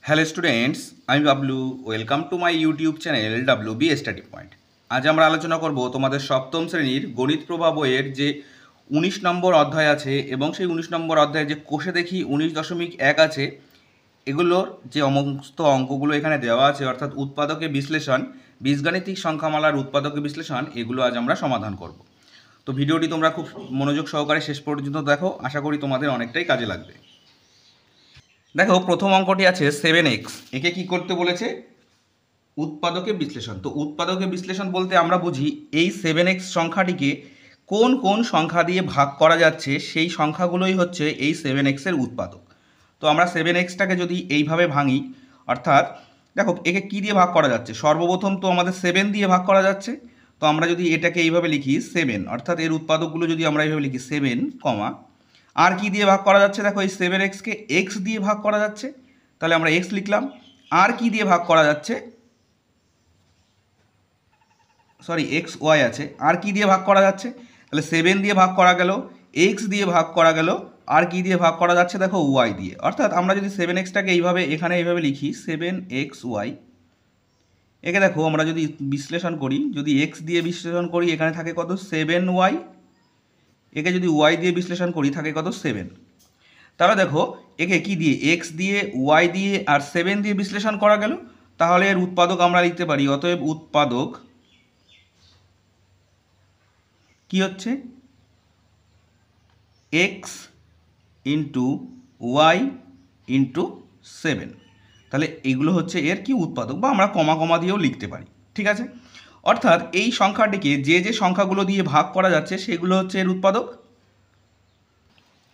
Hello students, আমি Bablu. Welcome to my YouTube channel WB study point. আজ আমরা আলোচনা করব তোমাদের সপ্তম শ্রেণীর গণিত প্রভা বইয়ের যে 19 নম্বর অধ্যায় আছে এবং সেই 19 নম্বর অধ্যায়ে যে কোষে দেখি 19.1 আছে, এগুলোর যে সমস্ত অঙ্কগুলো এখানে দেওয়া আছে, অর্থাৎ উৎপাদকে বিশ্লেষণ, বীজগাণিতিক সংখ্যামালার উৎপাদকে বিশ্লেষণ, এগুলো আজ আমরা সমাধান করব। তো ভিডিওটি তোমরা খুব মনোযোগ সহকারে শেষ পর্যন্ত দেখো, আশা করি তোমাদের অনেকটাই কাজে লাগবে। দেখো, প্রথম অঙ্কটি আছে 7x। একে কি করতে বলেছে? উৎপাদকে বিশ্লেষণ। তো উৎপাদকে বিশ্লেষণ বলতে আমরা বুঝি এই 7x সংখ্যাটিকে কোন কোন সংখ্যা দিয়ে ভাগ করা যাচ্ছে সেই সংখ্যাগুলোই হচ্ছে এই 7x এর উৎপাদক। তো আমরা 7xটাকে যদি এইভাবে ভাঙি, অর্থাৎ দেখো একে কি দিয়ে ভাগ করা যাচ্ছে, সর্বপ্রথম তো আমাদের 7 দিয়ে ভাগ করা যাচ্ছে। তো আমরা যদি এটাকে এইভাবে লিখি 7, অর্থাৎ এর উৎপাদকগুলো যদি আমরা এইভাবে লিখি 7, আর কি দিয়ে ভাগ করা যাচ্ছে, দেখো এই 7xকে x দিয়ে ভাগ করা যাচ্ছে, তাহলে আমরা x লিখলাম। আর কি দিয়ে ভাগ করা যাচ্ছে, সরি xy আছে, আর কি দিয়ে ভাগ করা যাচ্ছে, তাহলে 7 দিয়ে ভাগ করা গেল, x দিয়ে ভাগ করা গেল, আর কি দিয়ে ভাগ করা যাচ্ছে, দেখো y দিয়ে। অর্থাৎ আমরা যদি 7xটাকে এইভাবে এখানে এইভাবে লিখি 7xy, একে দেখো আমরা যদি বিশ্লেষণ করি, যদি x দিয়ে বিশ্লেষণ করি এখানে থাকে কত 7y, একে যদি y দিয়ে বিশ্লেষণ করি থাকে কত 7। তাহলে দেখো একে কি দিয়ে, x দিয়ে, y দিয়ে আর 7 দিয়ে বিশ্লেষণ করা গেল, তাহলে এর উৎপাদক আমরা লিখতে পারি, অতএব উৎপাদক কি হচ্ছে x ইন্টু ওয়াই ইন্টু 7। তাহলে এগুলো হচ্ছে এর কি উৎপাদক, বা আমরা কমা কমা দিয়েও লিখতে পারি, ঠিক আছে। অর্থাৎ এই সংখ্যাটিকে যে যে সংখ্যাগুলো দিয়ে ভাগ করা যাচ্ছে সেগুলো হচ্ছে এর উৎপাদক।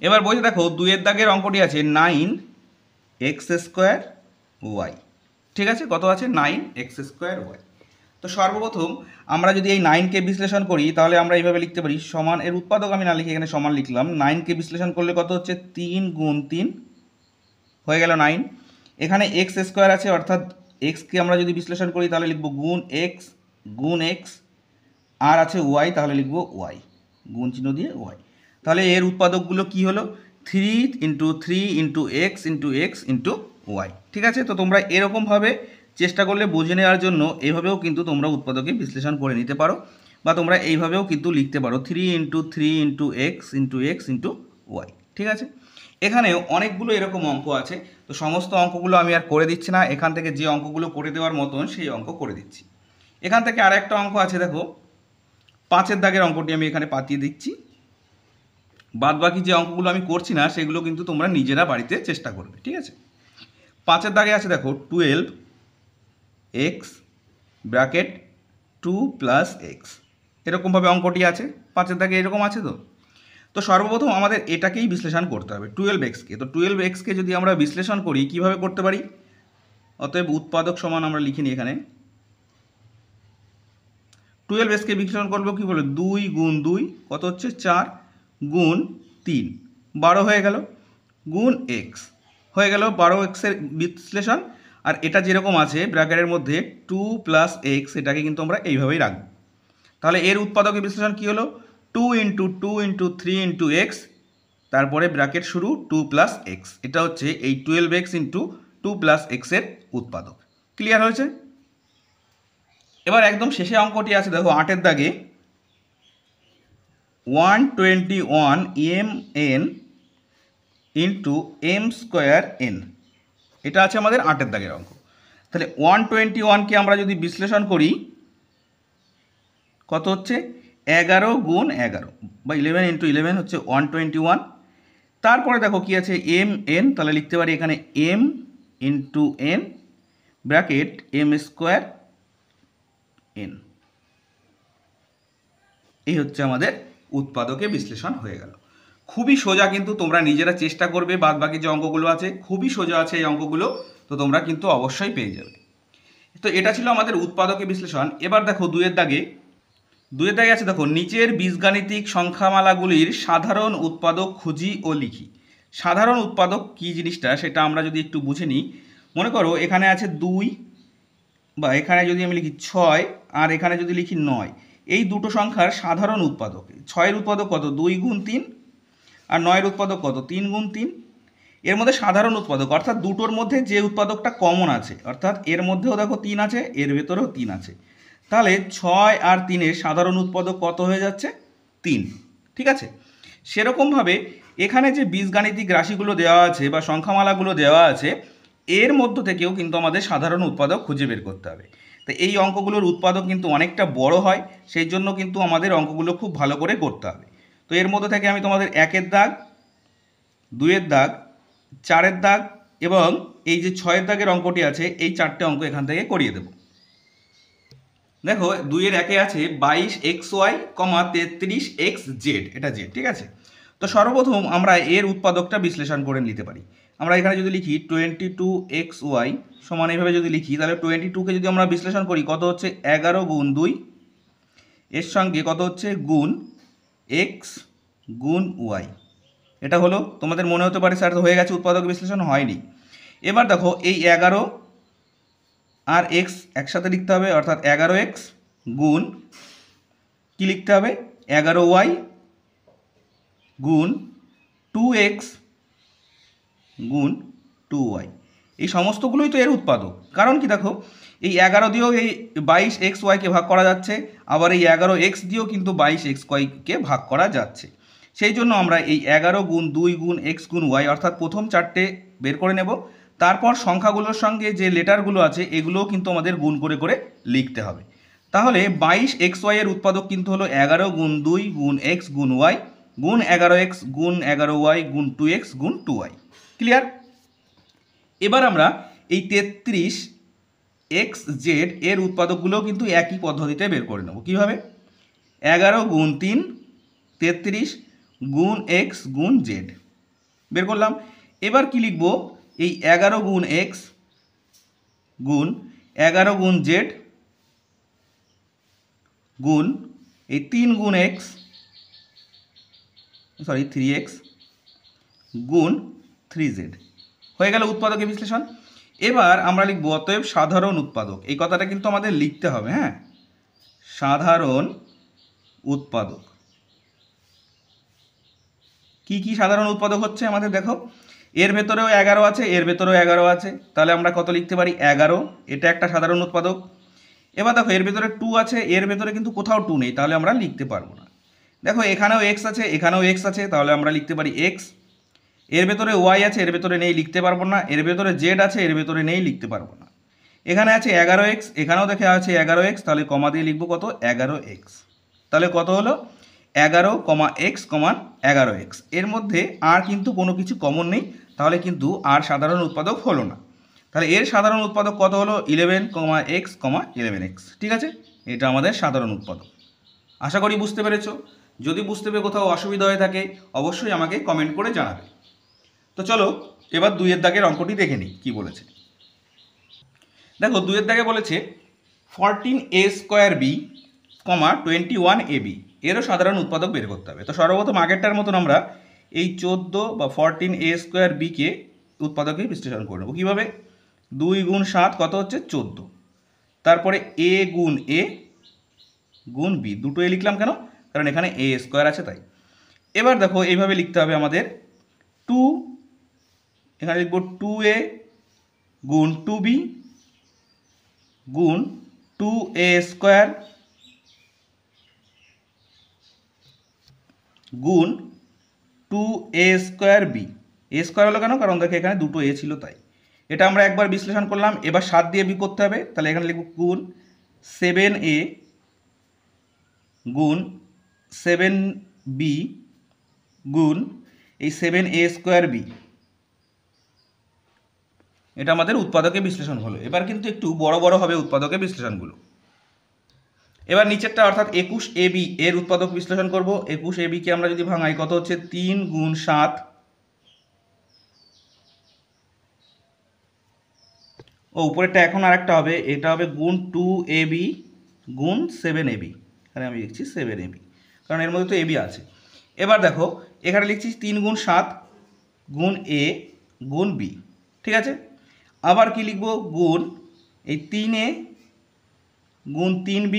এবার বলছে দেখো 2 দাগের অঙ্কটি আছে 9x² y, ঠিক আছে। কত আছে? 9x² y। তো সর্বপ্রথম আমরা যদি এই 9কে বিশ্লেষণ করি তাহলে আমরা এইভাবে লিখতে পারি, সমান, এর উৎপাদক আমি না লিখে এখানে সমান লিখলাম। 9কে বিশ্লেষণ করলে কত হচ্ছে 3 গুণ 3 হয়ে গেল 9। এখানে x² আছে, অর্থাৎ xকে আমরা যদি বিশ্লেষণ করি তাহলে লিখব গুণ x, আর আছে y, তাহলে লিখব y, গুণ চিহ্ন দিয়ে y। তাহলে এর উৎপাদকগুলো কি হলো 3 into 3 into x into x into y, ঠিক আছে। তো তোমরা এরকমভাবে চেষ্টা করলে বুঝে নেওয়ার জন্য এইভাবেও কিন্তু তোমরা উৎপাদকে বিশ্লেষণ করে নিতে পারো, বা তোমরা এইভাবেও কিন্তু লিখতে পারো 3 into 3 into x into x into y, ঠিক আছে। এখানে অনেকগুলো এরকম অঙ্ক আছে, তো সমস্ত অঙ্কগুলো আমি আর করে দিচ্ছি না, এখান থেকে যে অঙ্কগুলো করে দেওয়ার মতন সেই অঙ্ক করে দিচ্ছি। এখান থেকে আর একটা অঙ্ক আছে, দেখো 5 দাগের অঙ্কটি আমি এখানে পাঠিয়ে দিচ্ছি। বাদ বাকি যে অঙ্কগুলো আমি করছি না সেগুলো কিন্তু তোমরা নিজেরা বাড়িতে চেষ্টা করবে, ঠিক আছে। 5 দাগে আছে দেখো 12x ব্র্যাকেট 2 প্লাস এক্স, এরকমভাবে অঙ্কটি আছে 5 দাগে, এরকম আছে। তো সর্বপ্রথম আমাদের এটাকেই বিশ্লেষণ করতে হবে 12xকে। তো 12xকে যদি আমরা বিশ্লেষণ করি কিভাবে করতে পারি, অতএব উৎপাদক সমান আমরা লিখে নিই এখানে 12xকে বিশ্লেষণ করবো কি বলে 2 গুণ 2 কত হচ্ছে 4 গুণ 3 12 হয়ে গেল, গুণ এক্স হয়ে গেল 12xের বিশ্লেষণ। আর এটা যেরকম আছে ব্র্যাকেটের মধ্যে 2 প্লাস এক্স, এটাকে কিন্তু আমরা এইভাবেই রাখবো। তাহলে এর উৎপাদকের বিশ্লেষণ কি হলো 2 ইন্টু 2 ইন্টু 3 ইন্টু এক্স, তারপরে ব্র্যাকেট শুরু 2 প্লাস এক্স, এটা হচ্ছে এই 12x ইন্টু 2 প্লাস এক্সের উৎপাদক। ক্লিয়ার হয়েছে? এবার একদম শেষে অঙ্কটি আছে দেখো 8 দাগে 121 mn ইন্টু m²n, এটা আছে আমাদের 8 দাগের অঙ্ক। তাহলে 121কে আমরা যদি বিশ্লেষণ করি কত হচ্ছে 11 গুণ 11, বা 11 ইন্টু 11 হচ্ছে 121। তারপরে দেখো কি আছে mn, তাহলে লিখতে পারি এখানে m into n bracket m²n, এই হচ্ছে আমাদের উৎপাদকে বিশ্লেষণ হয়ে গেল। খুবই সোজা, কিন্তু তোমরা নিজেরা চেষ্টা করবে, বাদ বাকি যে অঙ্কগুলো আছে খুবই সোজা আছে এই অঙ্কগুলো, তো তোমরা কিন্তু অবশ্যই পেয়ে যাবে। তো এটা ছিল আমাদের উৎপাদকে বিশ্লেষণ। এবার দেখো 2 দাগে আছে দেখো নিচের বীজগাণিতিক সংখ্যামালাগুলির সাধারণ উৎপাদক খুঁজি ও লিখি। সাধারণ উৎপাদক কি জিনিসটা সেটা আমরা যদি একটু বুঝে নিই। মনে করো এখানে আছে 2, বা এখানে যদি আমি লিখি 6 আর এখানে যদি লিখি 9, এই দুটো সংখ্যার সাধারণ উৎপাদক। 6 এর উৎপাদক কত 2 গুণ 3, আর 9 এর উৎপাদক কত 3 গুণ 3। এর মধ্যে সাধারণ উৎপাদক অর্থাৎ দুটোর মধ্যে যে উৎপাদকটা কমন আছে, অর্থাৎ এর মধ্যেও দেখো 3 আছে, এর ভেতরেও 3 আছে, তাহলে 6 আর 3-এর সাধারণ উৎপাদক কত হয়ে যাচ্ছে? 3। ঠিক আছে, সেরকমভাবে এখানে যে বীজগাণিতিক রাশিগুলো দেওয়া আছে বা সংখ্যামালাগুলো দেওয়া আছে, এর মধ্য থেকেও কিন্তু আমাদের সাধারণ উৎপাদক খুঁজে বের করতে হবে। তো এই অঙ্কগুলোর উৎপাদক কিন্তু অনেকটা বড় হয়, সেই জন্য কিন্তু আমাদের অঙ্কগুলো খুব ভালো করে করতে হবে। তো এর মধ্যে থেকে আমি তোমাদের 1-এর দাগ, 2-এর দাগ, 4-এর দাগ এবং এই যে 6-এর দাগের অঙ্কটি আছে, এই 4টে অঙ্ক এখান থেকে করিয়ে দেব। দেখো 2-এর 1-এ আছে 22xy, 33xz, এটা z। ঠিক আছে, তো সর্বপ্রথম আমরা এর উৎপাদকটা বিশ্লেষণ করে নিতে পারি। আমরা এখানে যদি লিখি 22xy সমান এইভাবে যদি লিখি, তাহলে 22কে যদি আমরা বিশ্লেষণ করি, কত হচ্ছে 11 গুণ 2, এর সঙ্গে কত হচ্ছে গুণ x গুণ y। এটা হলো, তোমাদের মনে হতে পারে স্যার তো হয়ে গেছে, উৎপাদক বিশ্লেষণ হয়নি। এবার দেখো এই 11 আর x একসাথে লিখতে হবে, অর্থাৎ 11x গুণ কি লিখতে হবে, 11y গুণ 2x গুণ 2y। এই সমস্তগুলোই তো এর উৎপাদক। কারণ কি, দেখো এই 11 দিয়েও এই 22xyকে ভাগ করা যাচ্ছে, আবার এই 11x দিয়েও কিন্তু 22xyকে ভাগ করা যাচ্ছে। সেই জন্য আমরা এই 11 গুণ 2 গুণ x গুণ y অর্থাৎ প্রথম 4টে বের করে নেব। তারপর সংখ্যাগুলোর সঙ্গে যে লেটারগুলো আছে এগুলোও কিন্তু আমাদের গুণ করে করে লিখতে হবে। তাহলে 22xy এর উৎপাদক কিন্তু হলো 11 গুণ 2 গুণ x গুণ y গুণ 11x গুণ 11y গুণ 2x গুণ 2y। ক্লিয়ার? এবার আমরা এই 33xz এর উৎপাদকগুলোও কিন্তু একই পদ্ধতিতে বের করে নেব। কীভাবে? 11 গুণ 3 33 গুণ x গুণ z বের করলাম। এবার কি লিখব, এই 11 গুণ x গুণ 11 গুণ z গুণ এই 3 গুণ x, সরি 3x গুণ 3z হয়ে গেল উৎপাদকের বিশ্লেষণ। এবার আমরা লিখব অতএব সাধারণ উৎপাদক। এই কথাটা কিন্তু আমাদের লিখতে হবে, হ্যাঁ, সাধারণ উৎপাদক। কি কি সাধারণ উৎপাদক হচ্ছে আমাদের? দেখো এর ভেতরেও 11 আছে, এর ভেতরেও 11 আছে, তাহলে আমরা কত লিখতে পারি? 11, এটা একটা সাধারণ উৎপাদক। এবার দেখো এর ভেতরে 2 আছে, এর ভেতরে কিন্তু কোথাও 2 নেই, তাহলে আমরা লিখতে পারবো না। দেখো এখানেও x আছে, এখানেও x আছে, তাহলে আমরা লিখতে পারি x। এর ভেতরে y আছে, এর ভেতরে নেই, লিখতে পারবো না। এর ভেতরে z আছে, এর ভেতরে নেই, লিখতে পারবো না। এখানে আছে 11x, এখানেও দেখে আছে 11x, তাহলে কমা দিয়ে লিখবো কত? 11x। তাহলে কত হলো? 11x, 11x। এর মধ্যে আর কিন্তু কোনো কিছু কমন নেই, তাহলে কিন্তু আর সাধারণ উৎপাদক হলো না। তাহলে এর সাধারণ উৎপাদক কত হলো? 11x, 11x। ঠিক আছে, এটা আমাদের সাধারণ উৎপাদক। আশা করি বুঝতে পেরেছো। যদি বুঝতে পেরে কোথাও অসুবিধা হয়ে থাকে অবশ্যই আমাকে কমেন্ট করে জানাবে। তো চলো এবার 2-এর দাগের অঙ্কটি দেখে নিই কী বলেছে। দেখো 2-এর দাগে বলেছে 14a² b, 21ab, এরও সাধারণ উৎপাদক বের করতে হবে। তো সর্বপ্রথম আগেরটার মতন আমরা এই 14 বা 14a² b-কে উৎপাদকে বিশ্লেষণ করে নেব। কীভাবে? 2 গুণ 7 কত হচ্ছে? 14। তারপরে a গুণ a গুণ b, দুটো এ লিখলাম কেন? কারণ এখানে a² আছে তাই। এবার দেখো এইভাবে লিখতে হবে আমাদের 2, এখানে লিখব 2a গুণ 2b গুণ 2a² গুণ 2a²b। a² হলো কেন? কারণ দেখো এখানে দুটো a ছিল তাই। এটা আমরা একবার বিশ্লেষণ করলাম, এবার 7 দিয়ে b করতে হবে, তাহলে এখানে লিখব গুণ 7a গুণ 7b গুণ এই 7a²b। এটা আমাদের উৎপাদকে বিশ্লেষণ হলো। এবার কিন্তু একটু বড় বড় হবে উৎপাদকে বিশ্লেষণগুলো। এবার নিচেরটা অর্থাৎ 21ab এর উৎপাদক বিশ্লেষণ করব। 21ab-কে আমরা যদি ভাঙাই কত হচ্ছে? 3 গুণ 7 ও উপরেরটা এখন আরেকটা হবে, এটা হবে গুণ 2ab গুণ 7ab। এখানে আমি লিখছি 7ab কারণ এর মধ্যে তো ab আছে। এবার দেখো এখানে লিখছি 3 গুণ 7 গুণ a গুণ b। ঠিক আছে, আবার কি লিখব? গুণ এই 3a গুণ 3b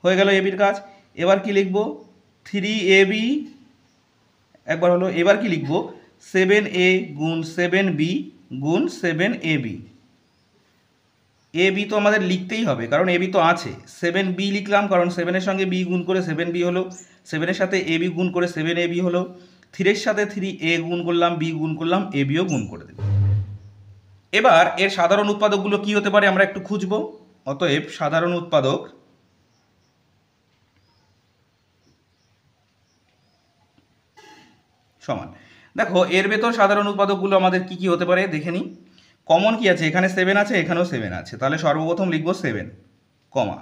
হয়ে গেল এবির কাজ। এবার কি লিখব? 3ab একবার হলো। এবার কি লিখব? 7a গুণ 7b গুণ 7ab। ab তো আমাদের লিখতেই হবে, কারণ ab তো আছে। 7b লিখলাম কারণ 7-এর সঙ্গে b গুণ করে 7b হলো, 7-এর সাথে ab গুণ করে 7ab হলো, 3-এর সাথে 3a গুণ করলাম, b গুণ করলাম, abও গুণ করে দেব। এবার এর সাধারণ উৎপাদকগুলো কি হতে পারে আমরা একটু খুঁজব। অতএব সাধারণ উৎপাদক সমান, দেখো এর ভেতর সাধারণ উৎপাদকগুলো আমাদের কি কি হতে পারে দেখে নিই। কমন কি আছে, এখানে 7 আছে, এখানেও 7 আছে, তাহলে সর্বপ্রথম লিখবো 7 কমা,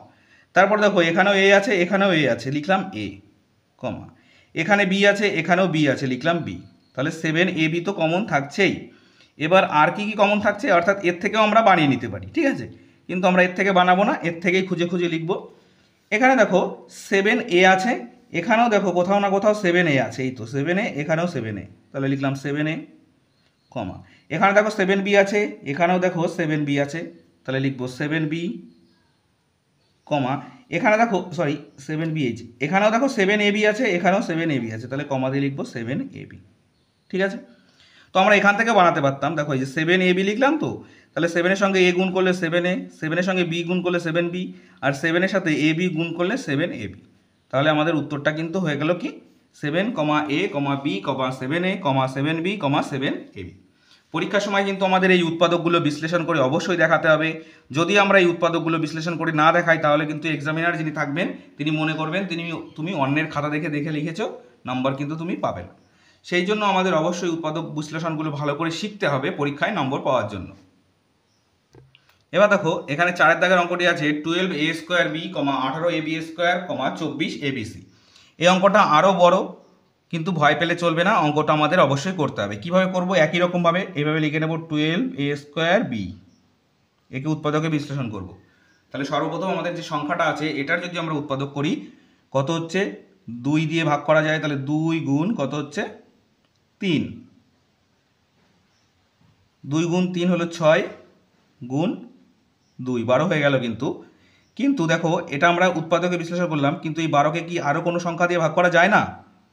তারপর দেখো এখানেও a আছে, এখানেও a আছে, লিখলাম a কমা, এখানে b আছে, এখানেও b আছে, লিখলাম b। তাহলে 7ab তো কমন থাকছেই। এবার আর কি কি কমন থাকছে, অর্থাৎ এর থেকেও আমরা বানিয়ে নিতে পারি, ঠিক আছে, কিন্তু আমরা এর থেকে বানাবো না, এর থেকেই খুঁজে খুঁজে লিখবো। এখানে দেখো 7a আছে, এখানেও দেখো কোথাও না কোথাও 7a আছে, এই তো 7a, এখানেও 7a, তাহলে লিখলাম 7a কমা, এখানে দেখো 7b আছে, এখানেও দেখো 7b আছে, তাহলে লিখবো 7b কমা, এখানে দেখো 7bh, এখানেও দেখো 7ab আছে, এখানেও 7ab আছে, তাহলে কমা দিয়ে লিখবো 7ab। ঠিক আছে, তো আমরা এখান থেকে বানাতে পারতাম, দেখো এই যে 7ab লিখলাম, তো তাহলে 7-এর সঙ্গে a গুণ করলে 7a, 7-এর সঙ্গে b গুণ করলে 7b, আর 7-এর সাথে ab গুণ করলে 7ab। তাহলে আমাদের উত্তরটা কিন্তু হয়ে গেল কি 7, a, b, 7a, 7b, 7ab। পরীক্ষার সময় কিন্তু আমাদের এই উৎপাদকগুলো বিশ্লেষণ করে অবশ্যই দেখাতে হবে। যদি আমরা এই উৎপাদকগুলো বিশ্লেষণ করে না দেখাই, তাহলে কিন্তু এক্সামিনার যিনি থাকবেন তিনি মনে করবেন তুমি অন্যের খাতা দেখে লিখেছো, নাম্বার কিন্তু তুমি পাবে না। সেই জন্য আমাদের অবশ্যই উৎপাদক বিশ্লেষণগুলো ভালো করে শিখতে হবে পরীক্ষায় নম্বর পাওয়ার জন্য। এবার দেখো এখানে 4-এর দাগের অঙ্কটি আছে 12a² b, 18ab², 24abc। এই অঙ্কটা আরও বড়, কিন্তু ভয় পেলে চলবে না, অঙ্কটা আমাদের অবশ্যই করতে হবে। কিভাবে করব, একই রকমভাবে এইভাবে লিখে নেব 12a² b, একে উৎপাদকে বিশ্লেষণ করব। তাহলে সর্বপ্রথম আমাদের যে সংখ্যাটা আছে এটার যদি আমরা উৎপাদক করি, কত হচ্ছে 2 দিয়ে ভাগ করা যায়, তাহলে 2 গুণ কত হচ্ছে 3, 2 গুণ 3 হলো 6 গুণ 2, 12 হয়ে গেল। কিন্তু দেখো এটা আমরা উৎপাদকে বিশ্লেষণ করলাম, কিন্তু এই 12কে কি আরও কোনো সংখ্যা দিয়ে ভাগ করা যায় না?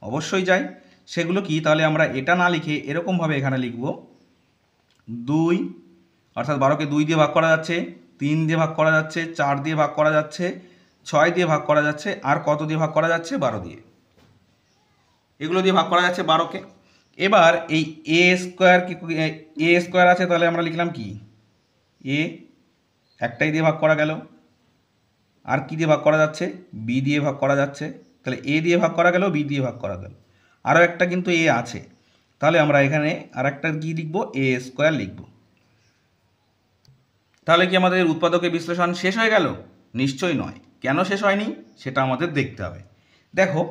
অবশ্যই যায়। সেগুলো কি, তাহলে আমরা এটা না লিখে এরকমভাবে এখানে লিখব 2, অর্থাৎ 12কে 2 দিয়ে ভাগ করা যাচ্ছে, 3 দিয়ে ভাগ করা যাচ্ছে, 4 দিয়ে ভাগ করা যাচ্ছে, 6 দিয়ে ভাগ করা যাচ্ছে, আর কত দিয়ে ভাগ করা যাচ্ছে 12 দিয়ে, এগুলো দিয়ে ভাগ করা যাচ্ছে 12কে। এবার এই a² আছে, তাহলে আমরা লিখলাম কি a, একটাই দিয়ে ভাগ করা গেল, আর কি দিয়ে ভাগ করা যাচ্ছে, b দিয়ে ভাগ করা যাচ্ছে, তাহলে a দিয়ে ভাগ করা গেল, b দিয়ে ভাগ করা গেল, আরও একটা কিন্তু a আছে, তাহলে আমরা এখানে আর একটা কি লিখবো, a² লিখব। তাহলে কি আমাদের উৎপাদকের বিশ্লেষণ শেষ হয়ে গেল? নিশ্চয়ই নয়। কেন শেষ হয়নি সেটা আমাদের দেখতে হবে। দেখো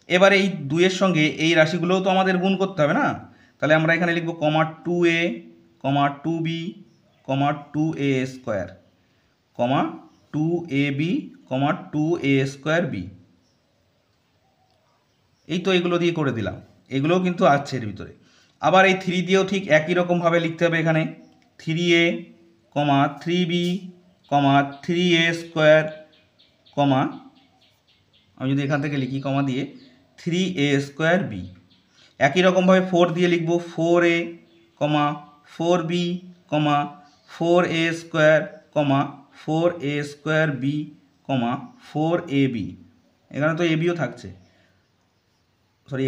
এবার এই 2-এর সঙ্গে এই রাশিগুলোও তো আমাদের গুণ করতে হবে না, তাহলে আমরা এখানে লিখব 2a, 2b, 2a², 2ab, 2a²b। এই তো এগুলো দিয়ে করে দিলাম, এগুলোও কিন্তু আছে এর ভিতরে। আবার এই 3 দিয়েও ঠিক একই রকমভাবে লিখতে হবে, এখানে 3a, 3b, 3a², আমি যদি এখান থেকে লিখি কমা দিয়ে 3a²b। একই রকমভাবে 4 দিয়ে লিখব 4a, 4b, 4a², 4a²b, 4ab। এখানে তো abও থাকছে,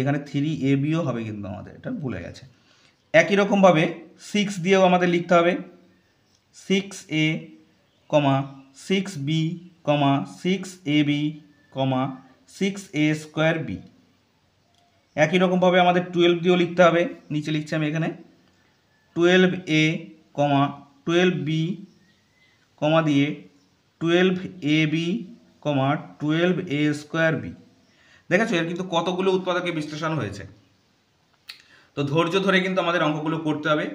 এখানে 3abও হবে, কিন্তু আমাদের এটা ভুলে গেছে। একই রকমভাবে 6 দিয়েও আমাদের লিখতে হবে 6a, 6b, 6ab, 6a²b। একই রকমভাবে আমাদের 12 দিয়েও লিখতে হবে, নিচে লিখছি আমি এখানে 12a, 12b, দিয়ে 12ab, 12a²b। দেখেছো এর কিন্তু কতগুলো উৎপাদকে বিশ্লেষণ হয়েছে। তো ধৈর্য ধরে কিন্তু আমাদের অঙ্কগুলো করতে হবে।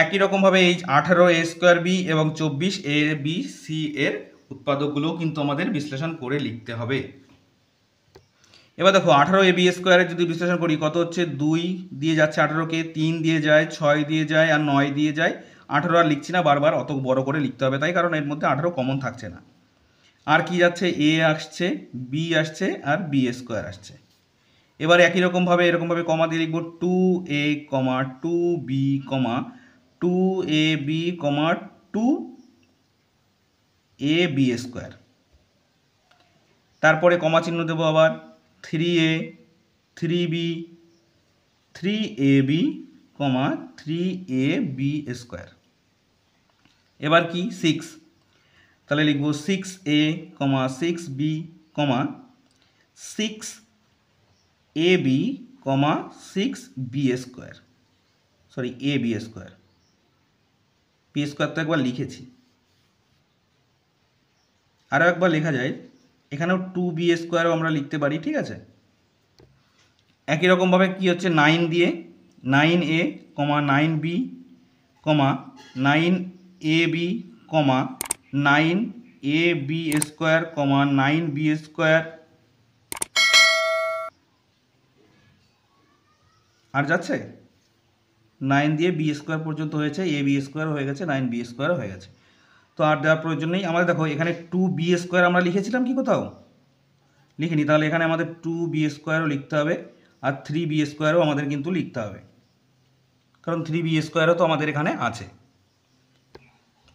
একই রকমভাবে এই 18a²b এবং 24abc এর উৎপাদকগুলোও কিন্তু আমাদের বিশ্লেষণ করে লিখতে হবে। এবার দেখো 18ab² যদি বিশ্লেষণ করি, কত হচ্ছে 2 দিয়ে যাচ্ছে 18কে, 3 দিয়ে যায়, 6 দিয়ে যায়, আর 9 দিয়ে যায়। 18 আর লিখছি না, বারবার অত বড় করে লিখতে হবে তাই, কারণ এর মধ্যে 18 কমন থাকছে না। আর কি যাচ্ছে, a আসছে, b আসছে, আর b² আসছে। এবার একই রকমভাবে এরকমভাবে কমা দিয়ে লিখব 2a, 2b, 2ab, 2ab square. তারপরে কমা চিহ্ন দেবো আবার 3a, 3b, 3ab, 3ab square. এবার কি 6, তাহলে লিখব 6a, 6b, 6ab, 6b square, sorry ab square. B square তো একবার লিখেছি, আরও একবার লেখা যায়, এখানেও 2b স্কোয়ারও আমরা লিখতে পারি, ঠিক আছে। একই রকমভাবে কি হচ্ছে 9 দিয়ে 9a, 9b, 9ab, 9ab square, 9b square. আর যাচ্ছে 9 দিয়ে বি স্কোয়ার পর্যন্ত হয়েছে, এ বি স্কোয়ার হয়ে গেছে, 9b স্কোয়ার হয়ে গেছে। তো আর দেওয়ার প্রয়োজন নেই আমাদের। দেখো এখানে 2b স্কোয়ার আমরা লিখেছিলাম কি কোথাও? লিখিনি। তাহলে এখানে আমাদের 2b স্কোয়ারও লিখতে হবে, আর 3b স্কোয়ারও আমাদের কিন্তু লিখতে হবে, কারণ 3b স্কোয়ারও তো আমাদের এখানে আছে।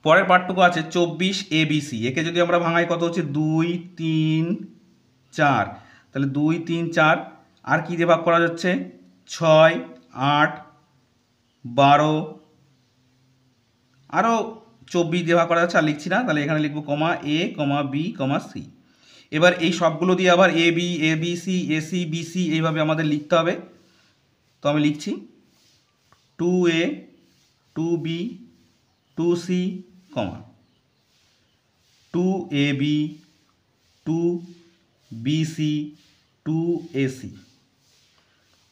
পরের পার্টটুকু আছে 24abc। একে যদি আমরা ভাঙাই কত হচ্ছে 2, 3, 4। তাহলে 2, 3, 4, আর কি দিয়ে ভাগ করা যাচ্ছে 6, 8, 12, আরও 24 দিয়ে ভাগ করা যাচ্ছে, আর লিখছি না। তাহলে এখানে লিখবো a, b, c। এবার এই সবগুলো দিয়ে আবার A B, A B C, A C, B C এইভাবে আমাদের লিখতে হবে। তো আমি লিখছি 2a, 2b, 2c, 2ab, 2bc, 2ac।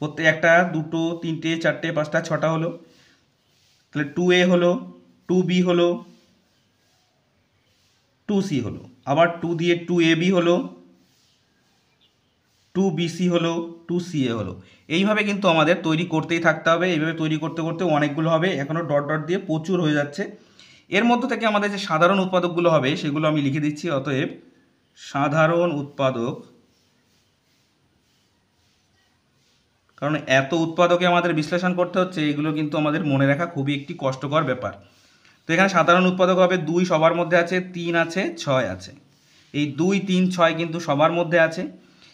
প্রত্যেক একটা, দুটো, তিনটে, চারটে, পাঁচটা, ছটা হলো। তাহলে 2a হলো, 2b হলো, 2c হলো, আবার 2 দিয়ে 2ab হলো, 2bc হলো, 2ca হলো। এইভাবে কিন্তু আমাদের তৈরি করতেই থাকতে হবে। এইভাবে তৈরি করতে করতে অনেকগুলো হবে, এখনও ডট ডট দিয়ে প্রচুর হয়ে যাচ্ছে। এর মধ্য থেকে আমাদের যে সাধারণ উৎপাদকগুলো হবে সেগুলো আমি লিখে দিচ্ছি। অতএব সাধারণ উৎপাদক, কারণ এত উৎপাদকে আমাদের বিশ্লেষণ করতে হচ্ছে, এগুলো কিন্তু আমাদের মনে রাখা খুবই একটি কষ্টকর ব্যাপার। তো এখানে সাধারণ উৎপাদক হবে 2 সবার মধ্যে আছে, 3 আছে, 6 আছে। এই 2, 3, 6 কিন্তু সবার মধ্যে আছে,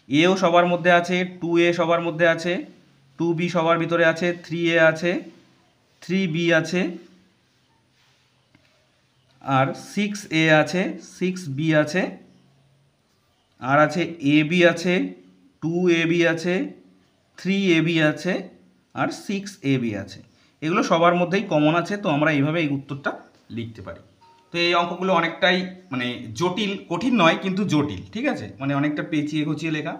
এও সবার মধ্যে আছে, 2a সবার মধ্যে আছে, 2b সবার ভিতরে আছে, 3a আছে, 3b আছে, আর 6a আছে, 6b আছে, আর আছে ab আছে, 2ab আছে, 3ab আছে, আর 6ab আছে। এগুলো সবার মধ্যেই কমন আছে। তো আমরা এইভাবে এই উত্তরটা লিখতে পারি। তো এই অঙ্কগুলো অনেকটাই মানে জটিল, কঠিন নয় কিন্তু জটিল, ঠিক আছে, মানে অনেকটা পেঁচিয়ে ঘুচিয়ে লেখা।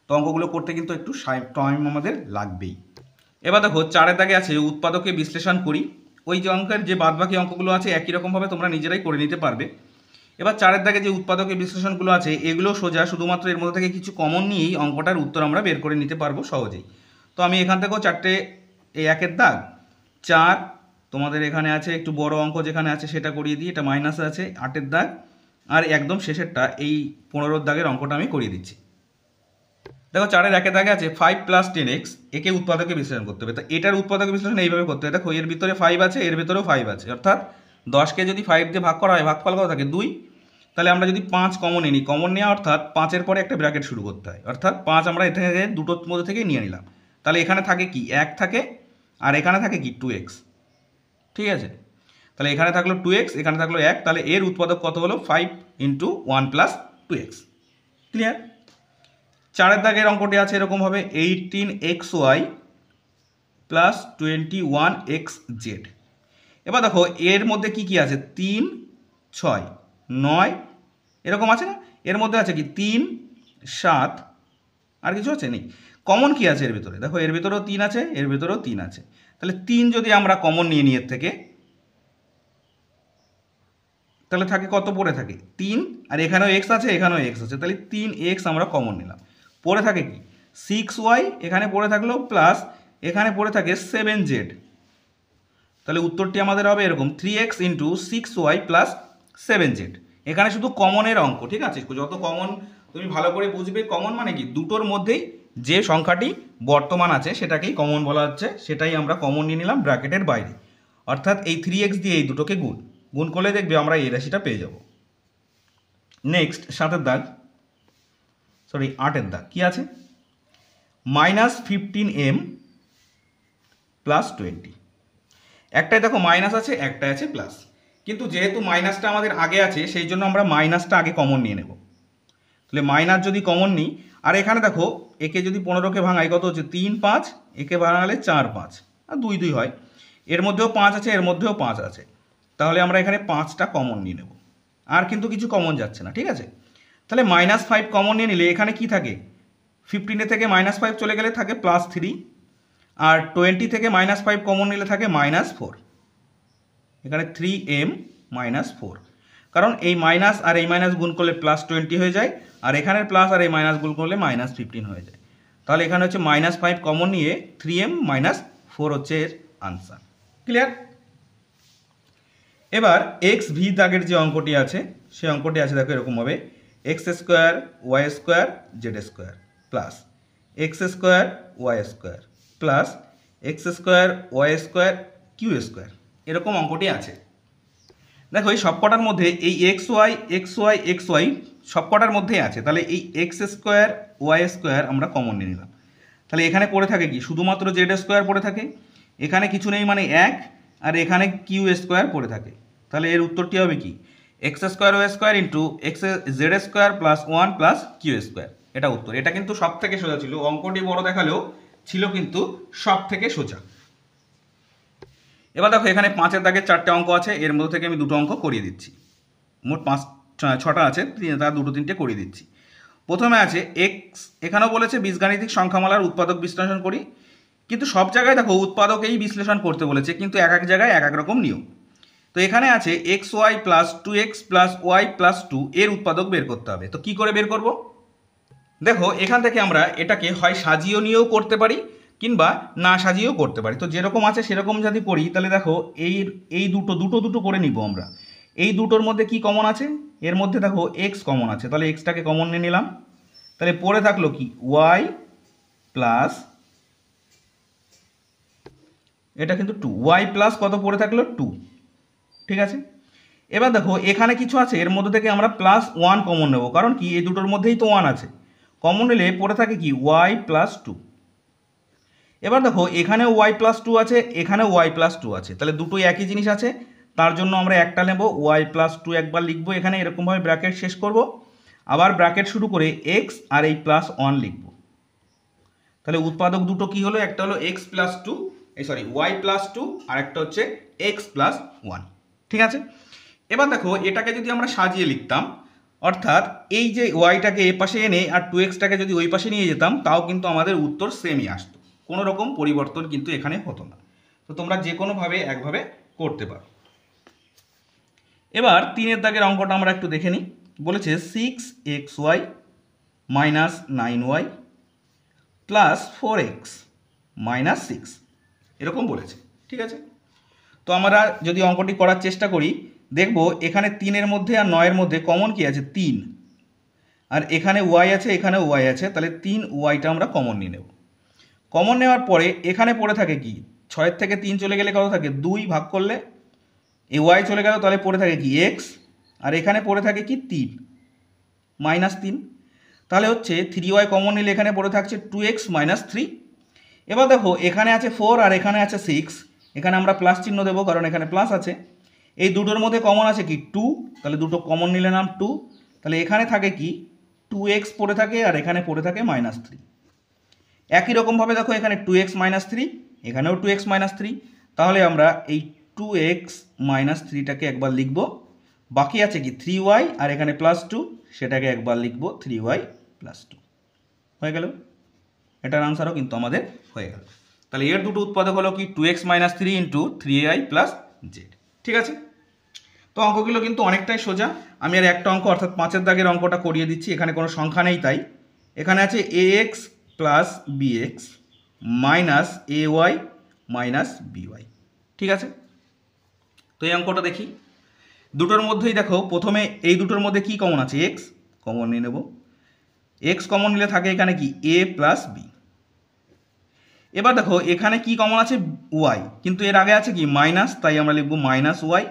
তো অঙ্কগুলো করতে কিন্তু একটু টাইম আমাদের লাগবেই। এবার দেখো 4 দাগে আছে উৎপাদকে বিশ্লেষণ করি। ওই যে অঙ্কের যে বাদবাকি অঙ্কগুলো আছে একই রকমভাবে তোমরা নিজেরাই করে নিতে পারবে। এবার 4 দাগে যে উৎপাদকে বিশ্লেষণগুলো আছে এগুলো সোজা, শুধুমাত্র এর মধ্যে থেকে কিছু কমন নিয়েই অঙ্কটার উত্তর আমরা বের করে নিতে পারবো সহজেই। তো আমি এখান থেকেও 4টে, এই 1 দাগ 4, তোমাদের এখানে আছে একটু বড় অঙ্ক যেখানে আছে সেটা করিয়ে দিই, এটা মাইনাস আছে 8 দাগ, আর একদম শেষেরটা এই 15 দাগের অঙ্কটা আমি করিয়ে দিচ্ছি। দেখো 4 দাগে আছে 5 + 10x, একে উৎপাদকে বিশ্লেষণ করতে হবে। তো এটার উৎপাদকে বিশ্লেষণ এইভাবে করতে হবে। দেখো এর ভিতরে 5 আছে, এর ভিতরেও 5 আছে, অর্থাৎ 10কে যদি 5 দিয়ে ভাগ করা হয় ভাগফল কত থাকে 2। তাহলে আমরা যদি 5 কমন নিই, কমন নেওয়া অর্থাৎ 5-এর পরে একটা ব্র্যাকেট শুরু করতে হয়, অর্থাৎ 5 আমরা এখানে দুটোর মধ্যে থেকে নিয়ে নিলাম। তাহলে এখানে থাকে কি 1 থাকে, আর এখানে থাকে কি 2x, ঠিক আছে। তাহলে এখানে থাকলো 2x, এখানে থাকলো 1, তাহলে এর উৎপাদক কত হলো 5 × 1 + 2x। ক্লিয়ার? 4 দাগের অঙ্কটি আছে এরকমভাবে 18xy + 21xz। এবার দেখো এর মধ্যে কি কি আছে 3, 6, 9 এরকম আছে না, এর মধ্যে আছে কি 3, 7, আর কিছু আছে নেই। কমন কি আছে এর ভিতরে? দেখো এর ভিতরেও 3 আছে, এর ভিতরেও 3 আছে। তাহলে 3 যদি আমরা কমন নিয়ে নিই এর থেকে, তাহলে থাকে কত পড়ে থাকে 3, আর এখানেও x আছে, এখানেও x আছে, তাহলে 3x আমরা কমন নিলাম। পড়ে থাকে কি 6y, এখানে পড়ে থাকলো প্লাস এখানে পড়ে থাকে 7z। তাহলে উত্তরটি আমাদের হবে এরকম 3x × 6y + 7z। এখানে শুধু কমনের অঙ্ক, ঠিক আছে। যত কমন তুমি ভালো করে বুঝবে, কমন মানে কি দুটোর মধ্যেই যে সংখ্যাটি বর্তমান আছে সেটাকেই কমন বলা হচ্ছে, সেটাই আমরা কমন নিয়ে নিলাম ব্র্যাকেটের বাইরে। অর্থাৎ এই 3x দিয়ে এই দুটোকে গুণ করলে দেখবে আমরা এই রাশিটা পেয়ে যাব। নেক্সট 7-এর দাগ, সরি 8-এর দাগ কি আছে, -15m + 20। একটাই দেখো মাইনাস আছে, একটাই আছে প্লাস, কিন্তু যেহেতু মাইনাসটা আমাদের আগে আছে সেই জন্য আমরা মাইনাসটা আগে কমন নিয়ে নেব। তাহলে মাইনাস যদি কমন নিই, আর এখানে দেখো একে যদি 15কে ভাঙাই কত হচ্ছে 3 5, একে ভাঙালে 4 5 আর 2 2 হয়, এর মধ্যেও 5 আছে, এর মধ্যেও 5 আছে, তাহলে আমরা এখানে 5টা কমন নিয়ে নেব, আর কিন্তু কিছু কমন যাচ্ছে না, ঠিক আছে। তাহলে -5 কমন নিয়ে নিলে এখানে কি থাকে, 15 থেকে -5 চলে গেলে থাকে +3, আর 20 থেকে -5 কমন নিলে থাকে -4, এখানে 3m - 4, কারণ এই মাইনাস আর এই মাইনাস গুণ করলে +20 হয়ে যায়, আর এখানের প্লাস আর এই মাইনাস গুণ করলে -15 হয়ে যায়। তাহলে এখানে হচ্ছে -5 কমন নিয়ে 3m - 4 হচ্ছে এর আনসার। ক্লিয়ার? এবার এক্স ভি দাগের যে অঙ্কটি আছে সেই অঙ্কটি আছে দেখো এরকমভাবে, x² y² z² plus x² y² plus x² y² q², এরকম অঙ্কটি আছে। দেখো এই সবকটার মধ্যে এই xy সবকটার মধ্যেই আছে, তাহলে এই x² y² আমরা কমন নিয়ে নিলাম। তাহলে এখানে পড়ে থাকে কি, শুধুমাত্র z² পড়ে থাকে, এখানে কিছু নেই মানে 1, আর এখানে q² পড়ে থাকে। তাহলে এর উত্তরটি হবে কি, x² y² into z² plus 1 plus q², এটা উত্তর। এটা কিন্তু সব থেকে সোজা ছিল, অঙ্কটি বড় দেখালেও ছিল কিন্তু সব থেকে সোজা। এবার দেখো এখানে 5-এর দাগের 4টে অঙ্ক আছে, এর মধ্যে থেকে আমি 2টো অঙ্ক করিয়ে দিচ্ছি, মোট 6টা আছে, তার 2-3টে করিয়ে দিচ্ছি। প্রথমে আছে এক্স, এখানেও বলেছে বীজগাণিতিক সংখ্যামালার উৎপাদক বিশ্লেষণ করি, কিন্তু সব জায়গায় দেখো উৎপাদকেই বিশ্লেষণ করতে বলেছে, কিন্তু এক এক জায়গায় এক এক রকম নিয়ম। তো এখানে আছে xy + 2x + y + 2 এর উৎপাদক বের করতে হবে। তো কি করে বের করব, দেখো এখান থেকে আমরা এটাকে হয় সাজিয়েও নিয়েও করতে পারি কিংবা না সাজিয়েও করতে পারি। তো যেরকম আছে সেরকম যদি করি তাহলে দেখো এই দুটো করে নিব আমরা। এই দুটোর মধ্যে কি কমন আছে, এর মধ্যে দেখো এক্স কমন আছে, তাহলে এক্সটাকে কমন নিয়ে নিলাম। তাহলে পড়ে থাকলো কি ওয়াই প্লাস, এটা কিন্তু 2, ওয়াই প্লাস কত পড়ে থাকলো 2, ঠিক আছে। এবার দেখো এখানে কিছু আছে, এর মধ্যে থেকে আমরা +1 কমন নেব, কারণ কি এই দুটোর মধ্যেই তো 1 আছে, কমন নিলে পড়ে থাকে কি ওয়াই প্লাস 2। এবার দেখো এখানেও ওয়াই প্লাস 2 আছে, এখানেও ওয়াই প্লাস 2 আছে, তাহলে দুটোই একই জিনিস আছে, তার জন্য আমরা একটা নেব, ওয়াই প্লাস 2 একবার লিখবো এখানে, এরকমভাবে ব্র্যাকেট শেষ করব, আবার ব্র্যাকেট শুরু করে এক্স আর এই +1 লিখব। তাহলে উৎপাদক দুটো কি হলো, একটা হলো এক্স প্লাস 2, ওয়াই প্লাস 2, আর একটা হচ্ছে এক্স প্লাস 1, ঠিক আছে। এবার দেখো এটাকে যদি আমরা সাজিয়ে লিখতাম, অর্থাৎ এই যে ওয়াইটাকে এ পাশে এনে আর 2xটাকে যদি ওই পাশে নিয়ে যেতাম, তাও কিন্তু আমাদের উত্তর সেমই আসতো, কোনো রকম পরিবর্তন কিন্তু এখানে হতো না। তো তোমরা যে কোনোভাবে একভাবে করতে পারো। এবার 3-এর দাগের অঙ্কটা আমরা একটু দেখে নিই। বলেছে 6xy - 9y প্লাস 4x - 6, এরকম বলেছে, ঠিক আছে। তো আমরা যদি অঙ্কটি করার চেষ্টা করি, দেখব এখানে 3-এর মধ্যে আর 9-এর মধ্যে কমন কি আছে 3, আর এখানে ওয়াই আছে, এখানে ওয়াই আছে, তাহলে 3y আমরা কমন নিয়ে নেব। কমন নেওয়ার পরে এখানে পড়ে থাকে কি, 6 থেকে 3 চলে গেলে কত থাকে 2, ভাগ করলে এই ওয়াই চলে গেল, তাহলে পড়ে থাকে কি এক্স, আর এখানে পড়ে থাকে কি 3 -3, তাহলে হচ্ছে 3y কমন নিলে এখানে পড়ে থাকছে 2x - 3। এবার দেখো এখানে আছে 4 আর এখানে আছে 6, এখানে আমরা প্লাস চিহ্ন দেবো কারণ এখানে প্লাস আছে। এই দুটোর মধ্যে কমন আছে কি 2, তাহলে দুটো কমন নিলে নাম 2, তাহলে এখানে থাকে কি 2x পড়ে থাকে, আর এখানে পড়ে থাকে -3। একই রকমভাবে দেখো এখানে 2x - 3, এখানেও 2x - 3, তাহলে আমরা এই 2x - 3টাকে একবার লিখব, বাকি আছে কি 3y, আর এখানে +2, সেটাকে একবার লিখব 3y + 2, হয়ে গেল। এটার আনসারও কিন্তু আমাদের হয়ে গেল। তাহলে এর দুটো উৎপাদক হলো কি 2x - 3 ইন্টু 3y + z, ঠিক আছে। তো অঙ্কগুলো কিন্তু অনেকটাই সোজা। আমি আর একটা অঙ্ক অর্থাৎ 5-এর দাগের অঙ্কটা করিয়ে দিচ্ছি, এখানে কোনো সংখ্যা নেই তাই। এখানে আছে ax plus bx minus ay minus by, ঠিক আছে। তো এই অঙ্কটা দেখি, দুটোর মধ্যেই দেখো প্রথমে এই দুটোর মধ্যে কি কমন আছে, x কমন নিয়ে নেব, এক্স কমন নিলে থাকে এখানে কি এ প্লাস বি। এবার দেখো এখানে কি কমন আছে ওয়াই, কিন্তু এর আগে আছে কি মাইনাস, তাই আমরা লিখবো minus y.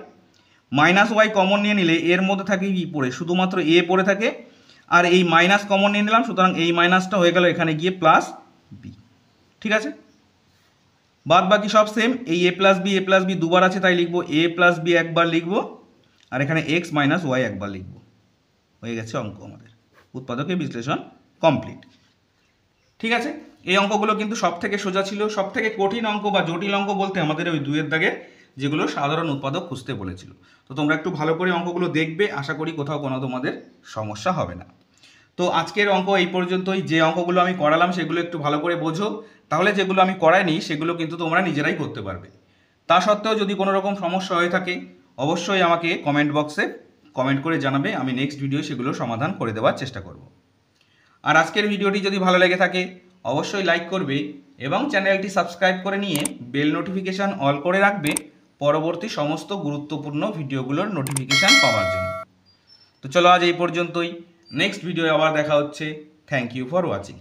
Minus y common নিয়ে নিলে এর মধ্যে থাকে কি পড়ে, শুধুমাত্র এ পড়ে থাকে, আর এই মাইনাস কমন নিয়ে নিলাম, সুতরাং এই মাইনাসটা হয়ে গেল এখানে গিয়ে প্লাস বি। ঠিক আছে, বাদ বাকি সব সেম। এই এ প্লাস বি দুবার আছে, তাই লিখবো এ প্লাস বি একবার লিখবো, আর এখানে এক্স মাইনাস ওয়াই একবার লিখবো। হয়ে গেছে অঙ্ক আমাদের, উৎপাদকের বিশ্লেষণ কমপ্লিট। ঠিক আছে, এই অঙ্কগুলো কিন্তু সব থেকে সোজা ছিল। সব থেকে কঠিন অঙ্ক বা জটিল অঙ্ক বলতে আমাদের ওই দুইয়ের দাগে যেগুলো সাধারণ উৎপাদক খুঁজতে বলেছিল। তো তোমরা একটু ভালো করে অঙ্কগুলো দেখবে, আশা করি কোথাও কোনো তোমাদের সমস্যা হবে না। তো আজকের অঙ্ক এই পর্যন্তই। যে অঙ্কগুলো আমি করালাম সেগুলো একটু ভালো করে বোঝো, তাহলে যেগুলো আমি করাইনি সেগুলো কিন্তু তোমরা নিজেরাই করতে পারবে। তা সত্ত্বেও যদি কোনো রকম সমস্যা হয়ে থাকে অবশ্যই আমাকে কমেন্ট বক্সে কমেন্ট করে জানাবে, আমি নেক্সট ভিডিও সেগুলো সমাধান করে দেওয়ার চেষ্টা করব। আর আজকের ভিডিওটি যদি ভালো লেগে থাকে অবশ্যই লাইক করবে এবং চ্যানেলটি সাবস্ক্রাইব করে নিয়ে বেল নোটিফিকেশান অল করে রাখবে পরবর্তী সমস্ত গুরুত্বপূর্ণ ভিডিওগুলোর নোটিফিকেশান পাওয়ার জন্য। তো চলো আজ এই পর্যন্তই, নেক্সট ভিডিও আবার দেখা হচ্ছে। Thank you for watching.